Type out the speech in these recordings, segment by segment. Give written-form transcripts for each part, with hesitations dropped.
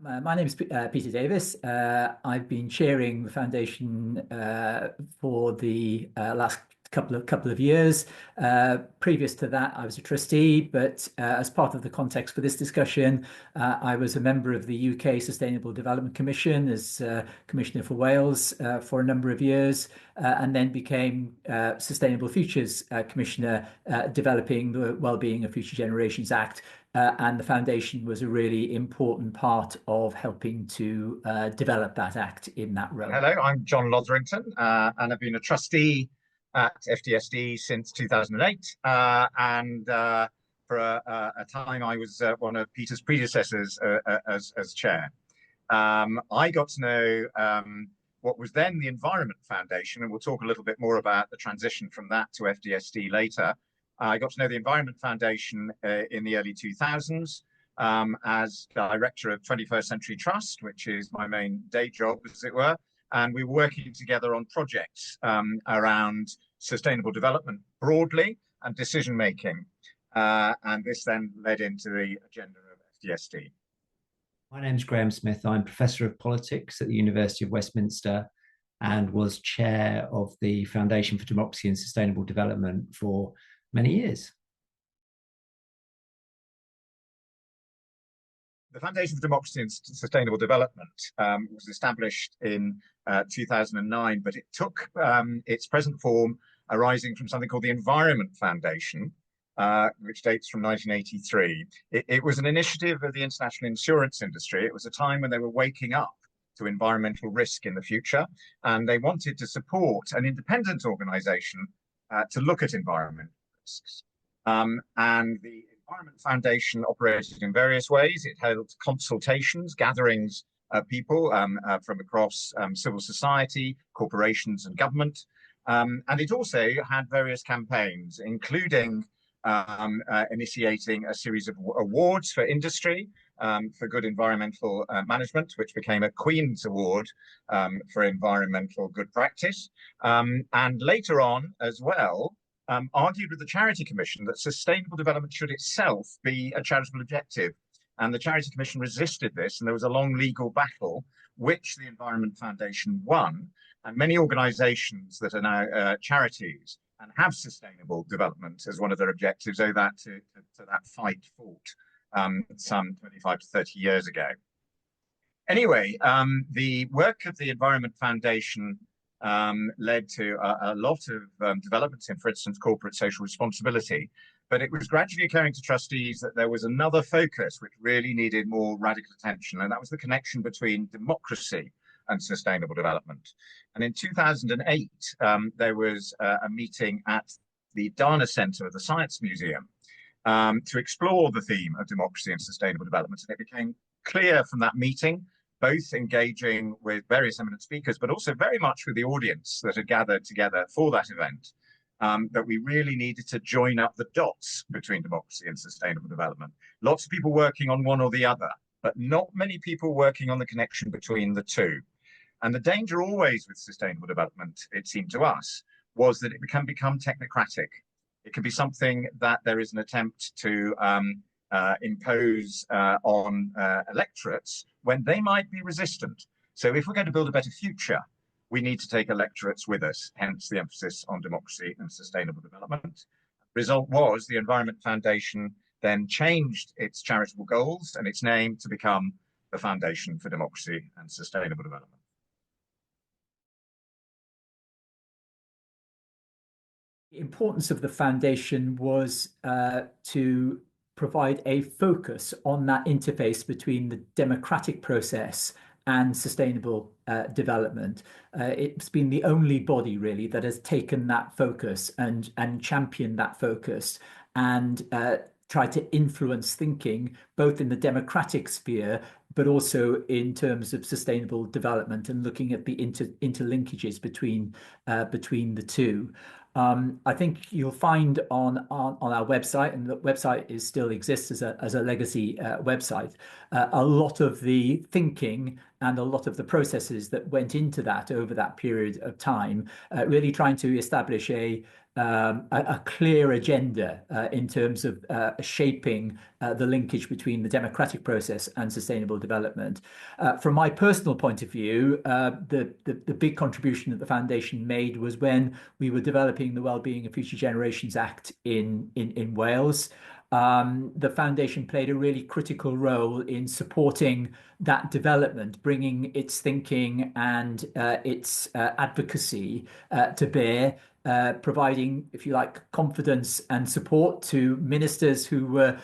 My name is Peter Davis. I've been chairing the foundation for the last couple of years. Previous to that, I was a trustee, but as part of the context for this discussion, I was a member of the UK Sustainable Development Commission as Commissioner for Wales for a number of years, and then became Sustainable Futures Commissioner, developing the Wellbeing of Future Generations Act. And the foundation was a really important part of helping to develop that act in that role. Hello, I'm John Lotherington, and I've been a trustee at FDSD since 2008. For a time, I was one of Peter's predecessors as chair. I got to know what was then the Environment Foundation, and we'll talk a little bit more about the transition from that to FDSD later. I got to know the Environment Foundation in the early 2000s as director of 21st Century Trust, which is my main day job, as it were. And we were working together on projects around sustainable development broadly and decision making. And this then led into the agenda of FDSD. My name's Graham Smith. I'm Professor of Politics at the University of Westminster and was chair of the Foundation for Democracy and Sustainable Development for many years. The Foundation for Democracy and Sustainable Development was established in 2009, but it took its present form arising from something called the Environment Foundation, which dates from 1983. It was an initiative of the international insurance industry. It was a time when they were waking up to environmental risk in the future, and they wanted to support an independent organization to look at environment risks. And the Environment Foundation operated in various ways. It held consultations, gatherings of people from across civil society, corporations and government. And it also had various campaigns, including initiating a series of awards for industry for good environmental management, which became a Queen's Award for environmental good practice. And later on as well, argued with the Charity Commission that sustainable development should itself be a charitable objective. And the Charity Commission resisted this, and there was a long legal battle, which the Environment Foundation won. And many organizations that are now charities and have sustainable development as one of their objectives owe that to that fight fought some 25 to 30 years ago. Anyway, the work of the Environment Foundation led to a lot of developments in, for instance, corporate social responsibility. But it was gradually occurring to trustees that there was another focus which really needed more radical attention, and that was the connection between democracy and sustainable development. And in 2008, there was a meeting at the Dana Center of the Science Museum to explore the theme of democracy and sustainable development. And it became clear from that meeting, both engaging with various eminent speakers, but also very much with the audience that had gathered together for that event, that we really needed to join up the dots between democracy and sustainable development. Lots of people working on one or the other, but not many people working on the connection between the two. And the danger always with sustainable development, it seemed to us, was that it can become technocratic. It can be something that there is an attempt to impose on electorates when they might be resistant. So if we're going to build a better future, we need to take electorates with us, hence the emphasis on democracy and sustainable development. The result was the Environment Foundation then changed its charitable goals and its name to become the Foundation for Democracy and Sustainable Development. The importance of the foundation was to provide a focus on that interface between the democratic process and sustainable development. It's been the only body really that has taken that focus and championed that focus and tried to influence thinking both in the democratic sphere but also in terms of sustainable development and looking at the interlinkages between the two. I think you'll find on our website, and the website still exists as a legacy website, a lot of the thinking and a lot of the processes that went into that over that period of time, really trying to establish a clear agenda in terms of shaping the linkage between the democratic process and sustainable development. From my personal point of view, the big contribution that the foundation made was when we were developing the Wellbeing of Future Generations Act in Wales. The foundation played a really critical role in supporting that development, bringing its thinking and its advocacy to bear, providing, if you like, confidence and support to ministers who were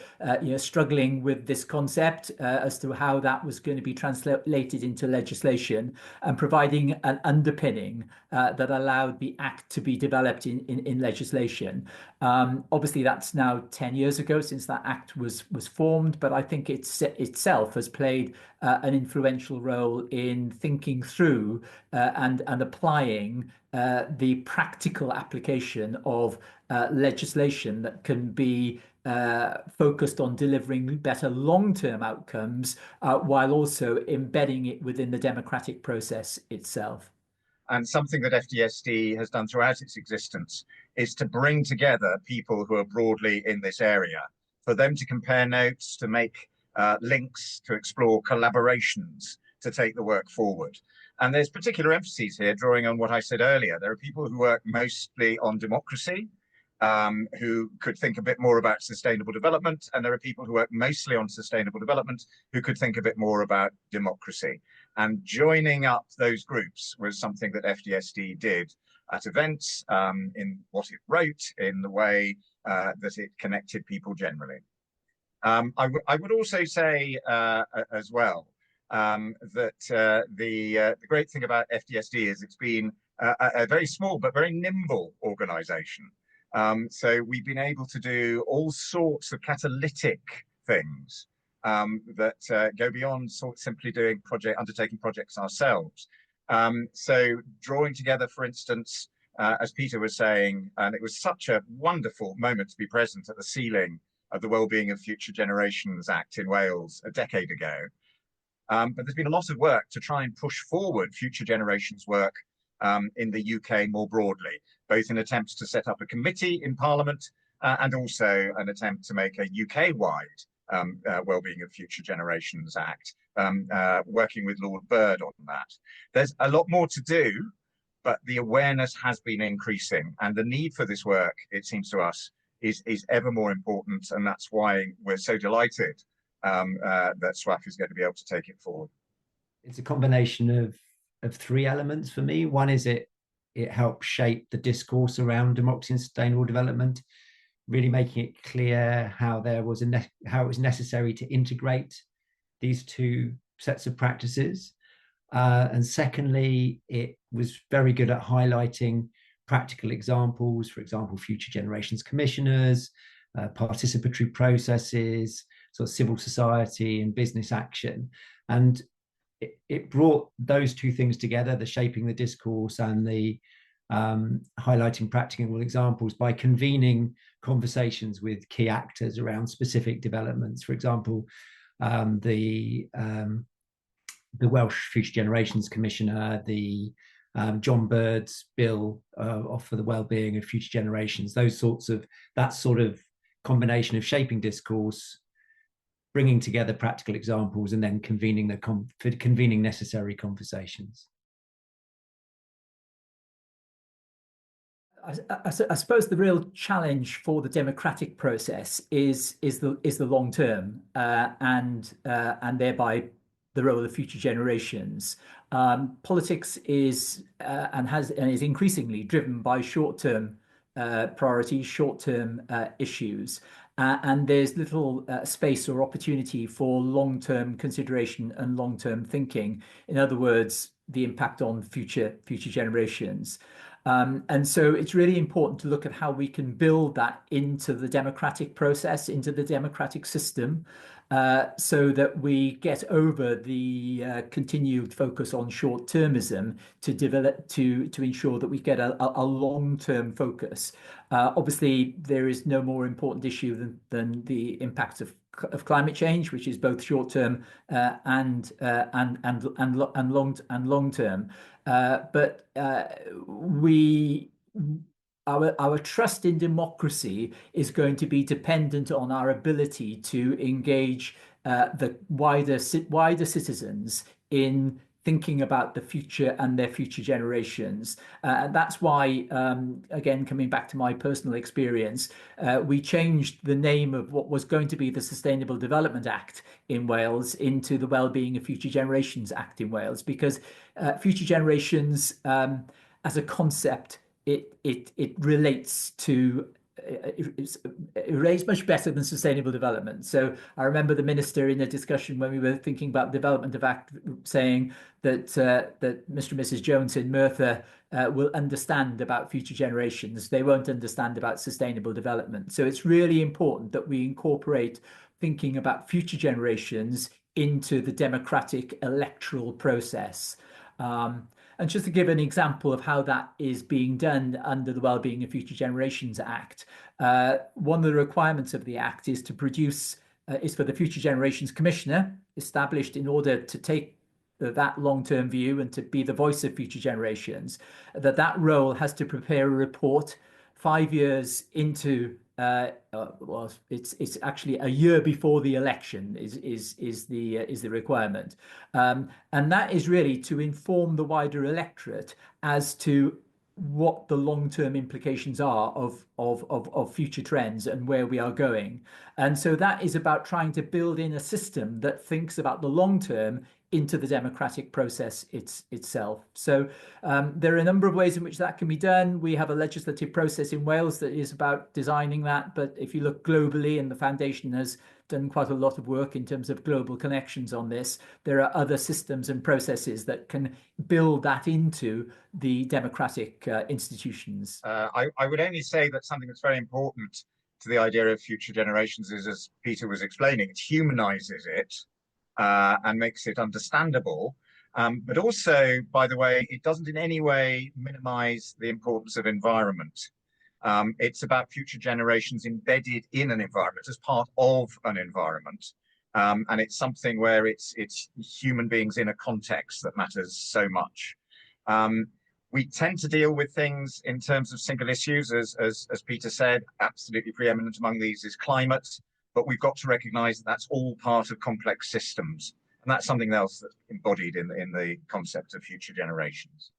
struggling with this concept as to how that was going to be translated into legislation, and providing an underpinning that allowed the Act to be developed in legislation. Obviously, that's now 10 years ago since that Act was formed, but I think itself has played an influential role in thinking through and applying the practical application of legislation that can be focused on delivering better long-term outcomes while also embedding it within the democratic process itself. And something that FDSD has done throughout its existence is to bring together people who are broadly in this area, for them to compare notes, to make links, to explore collaborations, to take the work forward. And there's particular emphases here, drawing on what I said earlier. There are people who work mostly on democracy, who could think a bit more about sustainable development, and there are people who work mostly on sustainable development who could think a bit more about democracy. And joining up those groups was something that FDSD did at events, in what it wrote, in the way that it connected people generally. I would also say as well that the great thing about FDSD is it's been a very small but very nimble organization. So we've been able to do all sorts of catalytic things that go beyond simply undertaking projects ourselves. So drawing together, for instance, as Peter was saying, and it was such a wonderful moment to be present at the sealing of the Wellbeing of Future Generations Act in Wales a decade ago. But there's been a lot of work to try and push forward future generations' work in the UK more broadly, both in attempts to set up a committee in Parliament and also an attempt to make a UK-wide Wellbeing of Future Generations Act, working with Lord Bird on that. There's a lot more to do, but the awareness has been increasing, and the need for this work, it seems to us, is ever more important, and that's why we're so delighted that SOIF is going to be able to take it forward. It's a combination of three elements for me. One is it helps shape the discourse around democracy and sustainable development, really making it clear how it was necessary to integrate these two sets of practices. And secondly, it was very good at highlighting practical examples, for example, future generations commissioners, participatory processes, sort of civil society and business action. And it brought those two things together, the shaping the discourse and the highlighting practical examples, by convening conversations with key actors around specific developments. For example, the Welsh Future Generations Commissioner, the John Bird's bill for the well-being of future generations, that sort of combination of shaping discourse, bringing together practical examples, and then convening necessary conversations. I suppose the real challenge for the democratic process is the long term, and thereby the role of future generations. Politics is is increasingly driven by short-term priorities, short-term issues, and there's little space or opportunity for long-term consideration and long-term thinking. In other words, the impact on future generations. And so it's really important to look at how we can build that into the democratic process, into the democratic system, so that we get over the continued focus on short-termism to ensure that we get a long-term focus. Obviously, there is no more important issue than the impact of of climate change, which is both short term and long term. But our trust in democracy is going to be dependent on our ability to engage the wider citizens in thinking about the future and their future generations. And that's why, again, coming back to my personal experience, we changed the name of what was going to be the Sustainable Development Act in Wales into the Wellbeing of Future Generations Act in Wales, because future generations, as a concept, it relates to it relates much better than sustainable development. So I remember the minister in a discussion when we were thinking about development of Act saying that that Mr. and Mrs. Jones in Merthyr will understand about future generations. They won't understand about sustainable development. So it's really important that we incorporate thinking about future generations into the democratic electoral process. And just to give an example of how that is being done under the Wellbeing of Future Generations Act, one of the requirements of the Act is to produce, is for the Future Generations Commissioner, established in order to take that long-term view and to be the voice of future generations, that role has to prepare a report 5 years into well, it's actually a year before the election is the requirement, and that is really to inform the wider electorate as to what the long-term implications are of future trends and where we are going. And so that is about trying to build in a system that thinks about the long term into the democratic process itself. So there are a number of ways in which that can be done. We have a legislative process in Wales that is about designing that. But if you look globally, and the Foundation has done quite a lot of work in terms of global connections on this, there are other systems and processes that can build that into the democratic institutions. I would only say that something that's very important to the idea of future generations is, as Peter was explaining, it humanizes it and makes it understandable. But also, by the way, it doesn't in any way minimize the importance of environment. It's about future generations embedded in an environment, as part of an environment. And it's something where it's human beings in a context that matters so much. We tend to deal with things in terms of single issues, as Peter said. Absolutely preeminent among these is climate, but we've got to recognize that that's all part of complex systems. And that's something else that's embodied in the concept of future generations.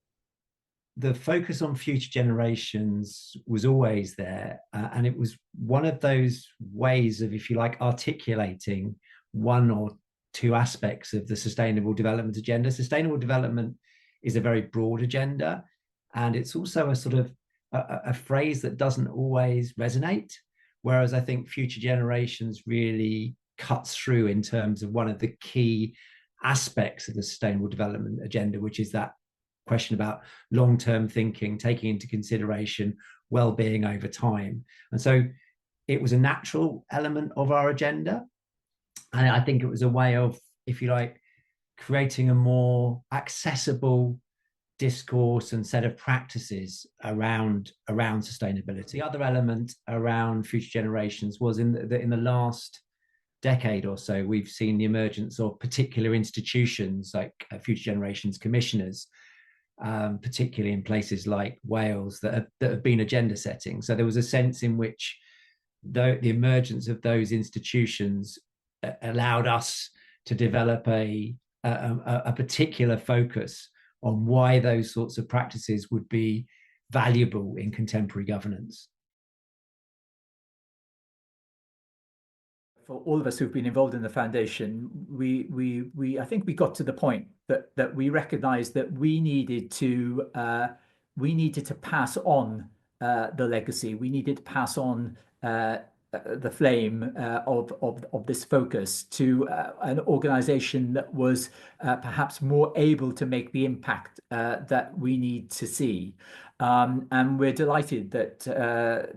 The focus on future generations was always there. And it was one of those ways of, if you like, articulating one or two aspects of the Sustainable Development Agenda. Sustainable development is a very broad agenda. And it's also a sort of a phrase that doesn't always resonate. Whereas I think future generations really cuts through in terms of one of the key aspects of the Sustainable Development Agenda, which is that question about long-term thinking, taking into consideration well-being over time. And so it was a natural element of our agenda. And I think it was a way of, if you like, creating a more accessible discourse and set of practices around sustainability. The other element around future generations was in the last decade or so, we've seen the emergence of particular institutions like future generations commissioners, particularly in places like Wales that have been agenda setting. So there was a sense in which the emergence of those institutions allowed us to develop a particular focus on why those sorts of practices would be valuable in contemporary governance. For all of us who've been involved in the foundation, I think we got to the point that we recognized that we needed to pass on the legacy. We needed to pass on the flame of this focus to an organization that was perhaps more able to make the impact that we need to see. And we're delighted that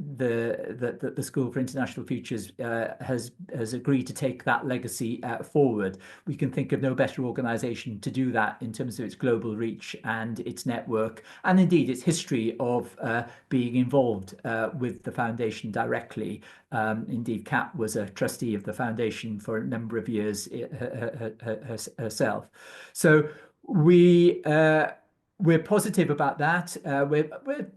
the School for International Futures has agreed to take that legacy forward. We can think of no better organisation to do that in terms of its global reach and its network, and indeed its history of being involved with the foundation directly. Indeed, Kat was a trustee of the foundation for a number of years herself. So we're positive about that. We're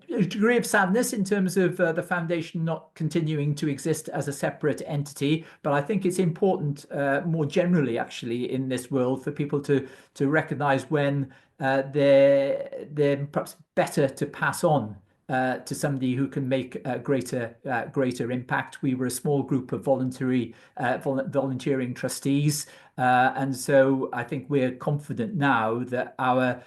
a degree of sadness in terms of the foundation not continuing to exist as a separate entity, but I think it's important more generally, actually, in this world for people to recognise when they're perhaps better to pass on to somebody who can make a greater impact. We were a small group of volunteering trustees, and so I think we're confident now that our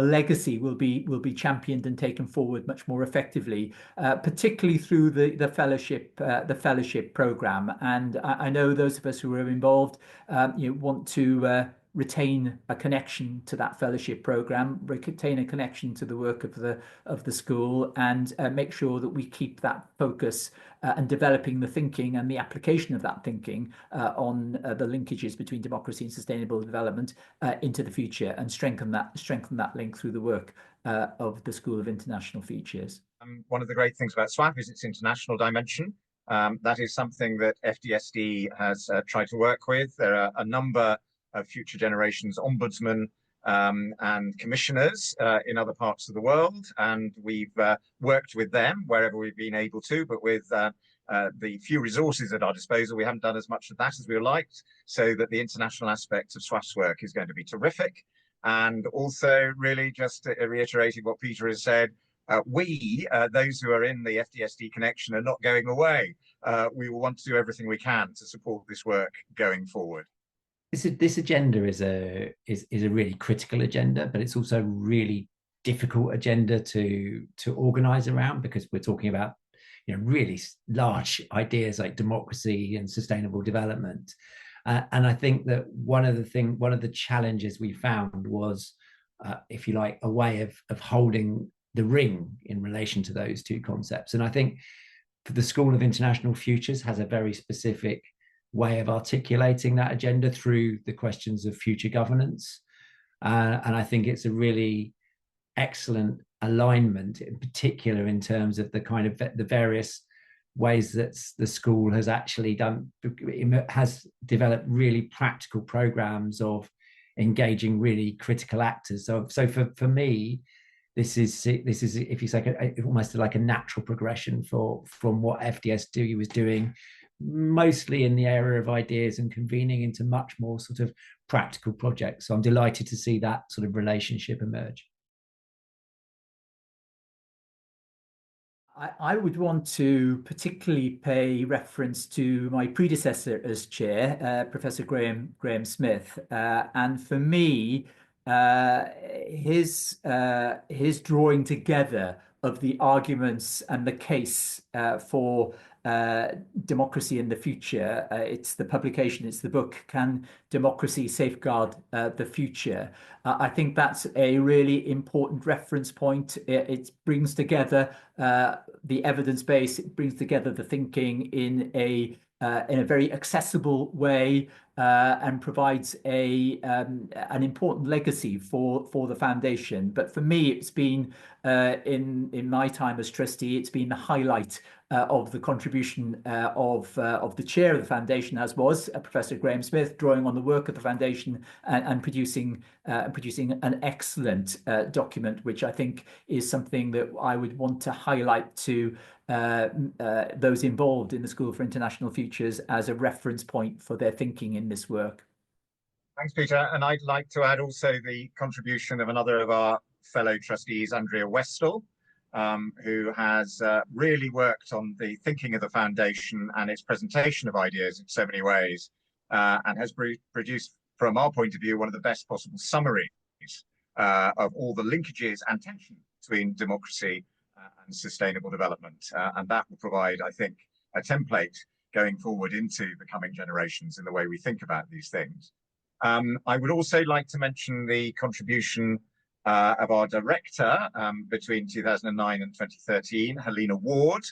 legacy will be championed and taken forward much more effectively, particularly through the fellowship program. And I know those of us who are involved, want to retain a connection to that fellowship program, retain a connection to the work of the school, and make sure that we keep that focus and developing the thinking and the application of that thinking on the linkages between democracy and sustainable development into the future, and strengthen that link through the work of the School of International Futures. One of the great things about SOIF is its international dimension. That is something that FDSD has tried to work with. There are a number of future generations ombudsmen and commissioners in other parts of the world, and we've worked with them wherever we've been able to, but with the few resources at our disposal, we haven't done as much of that as we would liked, so that the international aspect of SWAF's work is going to be terrific. And also, really just reiterating what Peter has said, we, those who are in the FDSD connection, are not going away. We will want to do everything we can to support this work going forward. This agenda is a really critical agenda, but it's also a really difficult agenda to organize around, because we're talking about really large ideas like democracy and sustainable development. And I think that one of the challenges we found was, if you like, a way of holding the ring in relation to those two concepts. And I think the School of International Futures has a very specific way of articulating that agenda through the questions of future governance. And I think it's a really excellent alignment, in particular in terms of the kind of the various ways that the school has actually has developed really practical programs of engaging really critical actors. So for me, this is, if you say, almost like a natural progression from what FDSD was doing, mostly in the area of ideas and convening into much more sort of practical projects. So I'm delighted to see that sort of relationship emerge. I would want to particularly pay reference to my predecessor as chair, Professor Graham Smith, and for me, his drawing together of the arguments and the case for democracy in the future. It's the publication, it's the book, Can Democracy Safeguard the Future? I think that's a really important reference point. It brings together the evidence base, it brings together the thinking in a very accessible way, and provides an important legacy for the foundation. But for me, it's been in my time as trustee, it's been the highlight of the contribution of the chair of the foundation, as was Professor Graham Smith, drawing on the work of the foundation and producing an excellent document, which I think is something that I would want to highlight to those involved in the School for International Futures as a reference point for their thinking in this work. Thanks, Peter. And I'd like to add also the contribution of another of our fellow trustees, Andrea Westall, who has really worked on the thinking of the foundation and its presentation of ideas in so many ways, and has produced, from our point of view, one of the best possible summaries of all the linkages and tension between democracy and sustainable development. And that will provide, I think, a template going forward into the coming generations in the way we think about these things. I would also like to mention the contribution of our director between 2009 and 2013, Helena Ward,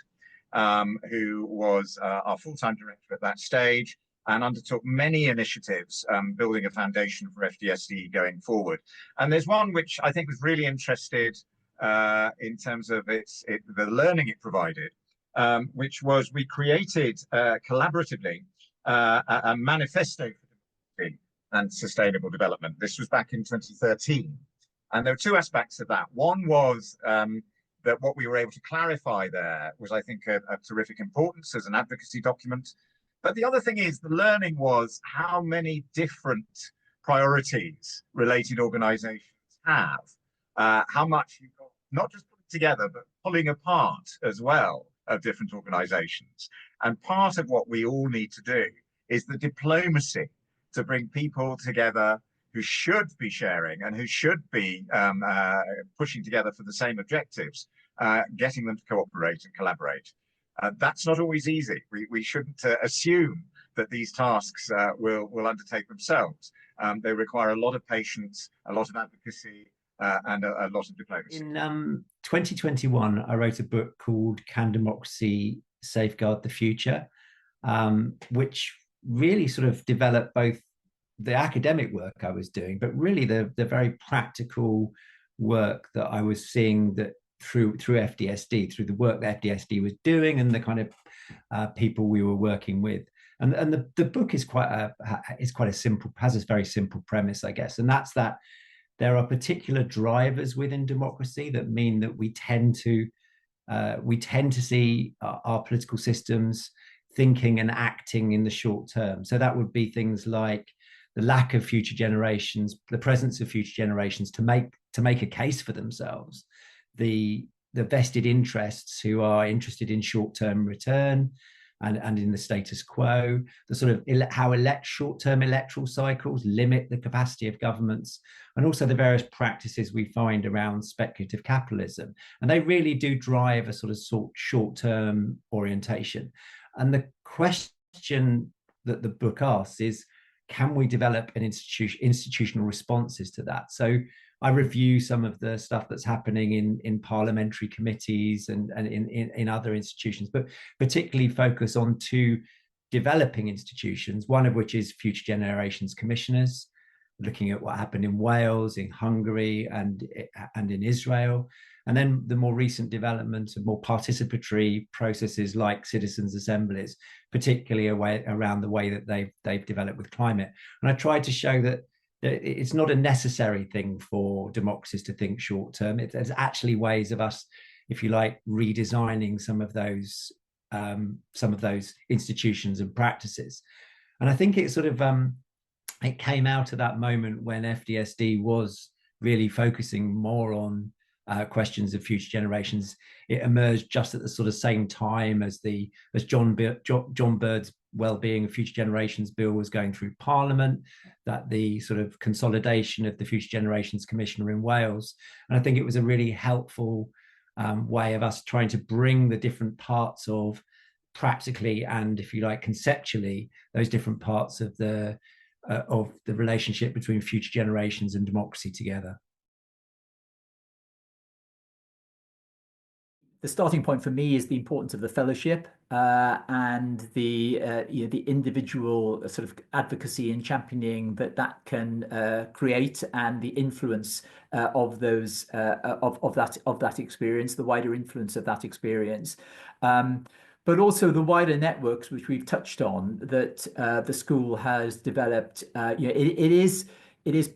who was our full-time director at that stage and undertook many initiatives building a foundation for FDSD going forward. And there's one which I think was really interested in terms of the learning it provided, which was we created collaboratively a manifesto for democracy and sustainable development. This was back in 2013. And there were two aspects of that. One was that what we were able to clarify there was, I think, a terrific importance as an advocacy document. But the other thing is the learning was how many different priorities related organizations have, how much you've got not just putting together, but pulling apart as well of different organizations. And part of what we all need to do is the diplomacy to bring people together who should be sharing and who should be pushing together for the same objectives, getting them to cooperate and collaborate. That's not always easy. We shouldn't assume that these tasks will undertake themselves. They require a lot of patience, a lot of advocacy, and a lot of diplomacy. In 2021, I wrote a book called Can Democracy Safeguard the Future, which really sort of developed both the academic work I was doing, but really the very practical work that I was seeing that through FDSD, through the work that FDSD was doing and the kind of people we were working with. And the book is quite a simple, has a very simple premise, I guess, and that's that there are particular drivers within democracy that mean that we tend to see our political systems thinking and acting in the short term. So that would be things like the lack of future generations, the presence of future generations to make a case for themselves, the vested interests who are interested in short-term return and in the status quo, the sort of how short-term electoral cycles limit the capacity of governments, and also the various practices we find around speculative capitalism. And they really do drive a sort of short-term orientation. And the question that the book asks is, can we develop an institutional responses to that? So I review some of the stuff that's happening in parliamentary committees and in other institutions, but particularly focus on two developing institutions, one of which is Future Generations Commissioners, looking at what happened in Wales, in Hungary, and in Israel. And then the more recent development of more participatory processes like citizens' assemblies, particularly around the way that they've developed with climate. And I tried to show that it's not a necessary thing for democracies to think short term. There's actually ways of us, if you like, redesigning some of those institutions and practices. And I think it sort of it came out of that moment when FDSD was really focusing more on questions of future generations. It emerged just at the sort of same time as John Bird's Wellbeing of Future Generations bill was going through Parliament, that the sort of consolidation of the Future Generations Commissioner in Wales. And I think it was a really helpful way of us trying to bring the different parts of practically and, if you like, conceptually, those different parts of the relationship between future generations and democracy together. The starting point for me is the importance of the fellowship and the individual sort of advocacy and championing that can create, and the influence of those of that experience, the wider influence of that experience. But also the wider networks, which we've touched on, that the school has developed. It is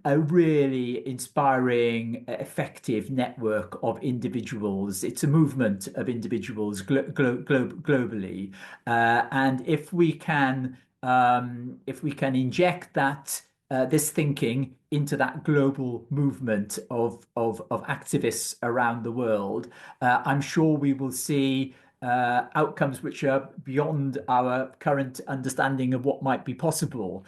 a really inspiring, effective network of individuals. It's a movement of individuals globally, and if we can inject that this thinking into that global movement of activists around the world, I'm sure we will see outcomes which are beyond our current understanding of what might be possible.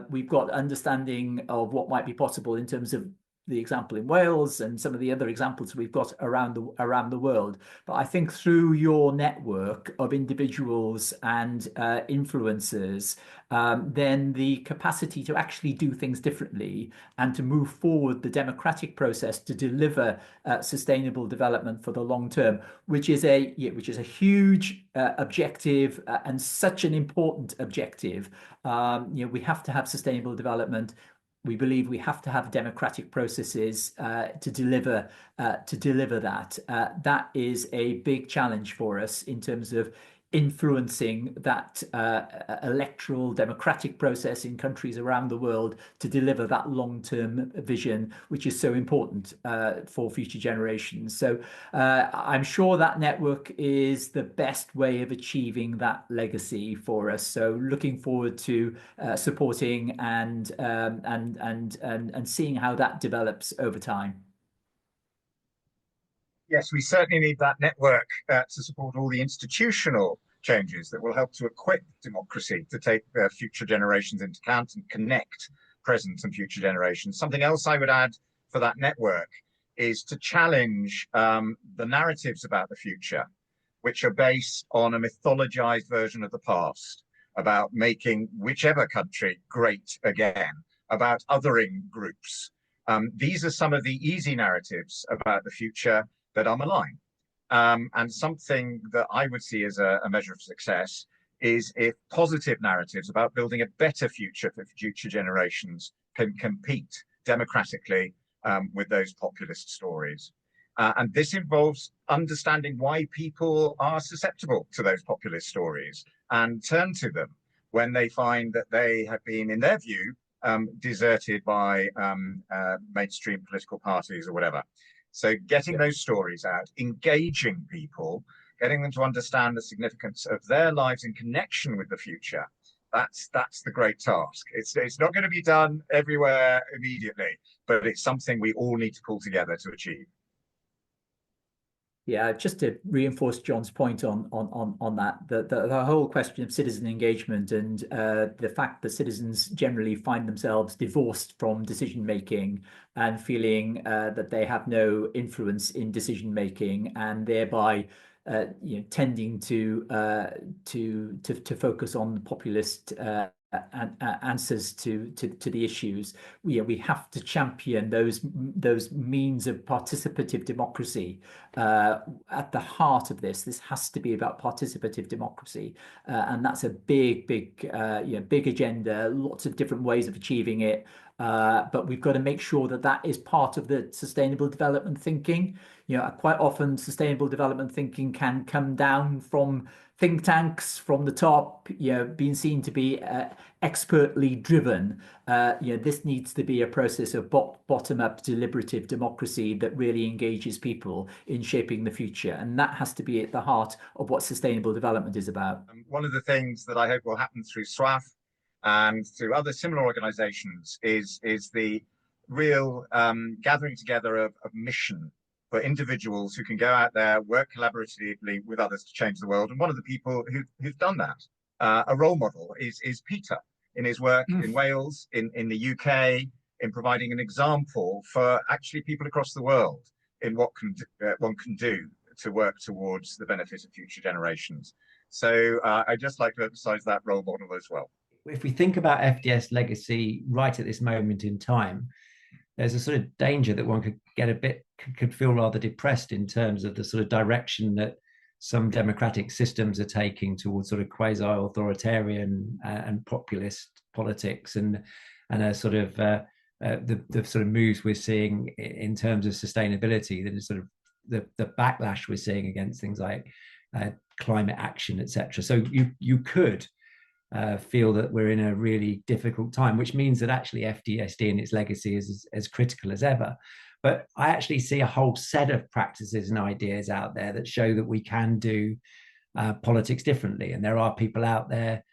We've got understanding of what might be possible in terms of the example in Wales and some of the other examples we've got around the world. But I think through your network of individuals and influencers, then the capacity to actually do things differently and to move forward the democratic process to deliver sustainable development for the long term, which is a huge objective and such an important objective. We have to have sustainable development. We believe we have to have democratic processes to deliver that. That is a big challenge for us in terms of influencing that electoral democratic process in countries around the world to deliver that long-term vision, which is so important for future generations. So I'm sure that network is the best way of achieving that legacy for us. So looking forward to supporting and seeing how that develops over time. Yes, we certainly need that network to support all the institutional changes that will help to equip democracy to take future generations into account and connect present and future generations. Something else I would add for that network is to challenge the narratives about the future, which are based on a mythologized version of the past, about making whichever country great again, about othering groups. These are some of the easy narratives about the future that are malign. And something that I would see as a measure of success is if positive narratives about building a better future for future generations can compete democratically with those populist stories. And this involves understanding why people are susceptible to those populist stories and turn to them when they find that they have been, in their view, deserted by mainstream political parties or whatever. So getting those stories out, engaging people, getting them to understand the significance of their lives in connection with the future, that's the great task. It's not going to be done everywhere immediately, but it's something we all need to pull together to achieve. Yeah, just to reinforce John's point on that, the whole question of citizen engagement and the fact that citizens generally find themselves divorced from decision making and feeling that they have no influence in decision making, and thereby tending to focus on populist answers to the issues. We have to champion those means of participative democracy at the heart of this. This has to be about participative democracy, and that's a big agenda. Lots of different ways of achieving it, but we've got to make sure that that is part of the sustainable development thinking. Quite often sustainable development thinking can come down from think tanks from the top, being seen to be expertly driven. This needs to be a process of bottom-up deliberative democracy that really engages people in shaping the future. And that has to be at the heart of what sustainable development is about. One of the things that I hope will happen through SOIF and through other similar organizations is the real gathering together of mission for individuals who can go out there, work collaboratively with others to change the world. And one of the people who've done that, a role model, is Peter in his work in Wales, in the UK, in providing an example for actually people across the world in what one can do to work towards the benefit of future generations. So I'd just like to emphasize that role model as well. If we think about FDS legacy right at this moment in time, there's a sort of danger that one could feel rather depressed in terms of the sort of direction that some democratic systems are taking towards sort of quasi-authoritarian and populist politics, and a sort of the sort of moves we're seeing in terms of sustainability, that is sort of the backlash we're seeing against things like climate action, etc. So you could feel that we're in a really difficult time, which means that actually FDSD and its legacy is as critical as ever. But I actually see a whole set of practices and ideas out there that show that we can do politics differently. And there are people out there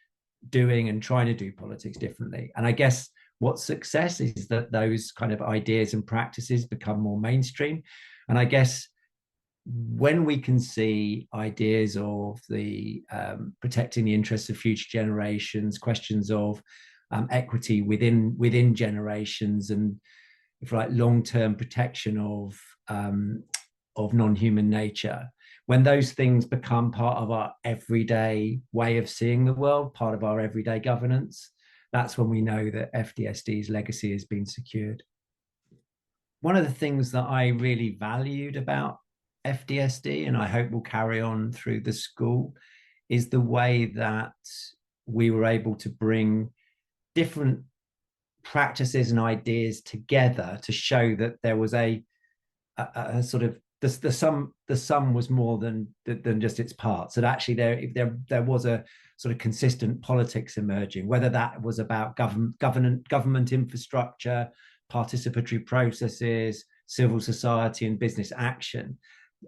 doing and trying to do politics differently. And I guess what success is that those kind of ideas and practices become more mainstream. And I guess when we can see ideas of the protecting the interests of future generations, questions of equity within generations, and if you like, long-term protection of non-human nature, when those things become part of our everyday way of seeing the world, part of our everyday governance, that's when we know that FDSD's legacy has been secured. One of the things that I really valued about FDSD, and I hope will carry on through the school, is the way that we were able to bring different practices and ideas together to show that there was a sort of the sum was more than just its parts. That actually there was a sort of consistent politics emerging, whether that was about government infrastructure, participatory processes, civil society and business action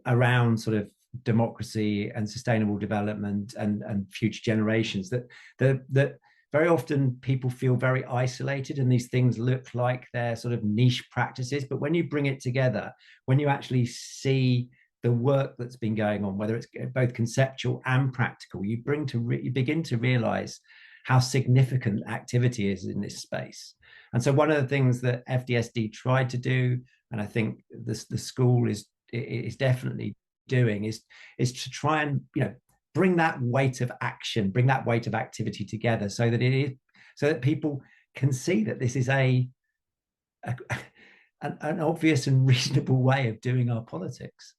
around sort of democracy and sustainable development and future generations, that very often people feel very isolated and these things look like they're sort of niche practices. But when you bring it together, when you actually see the work that's been going on, whether it's both conceptual and practical, you begin to realize how significant activity is in this space. And so one of the things that FDSD tried to do, and I think the school is definitely doing, is to try and, you know, bring that weight of action, bring that weight of activity together, so that people can see that this is an obvious and reasonable way of doing our politics.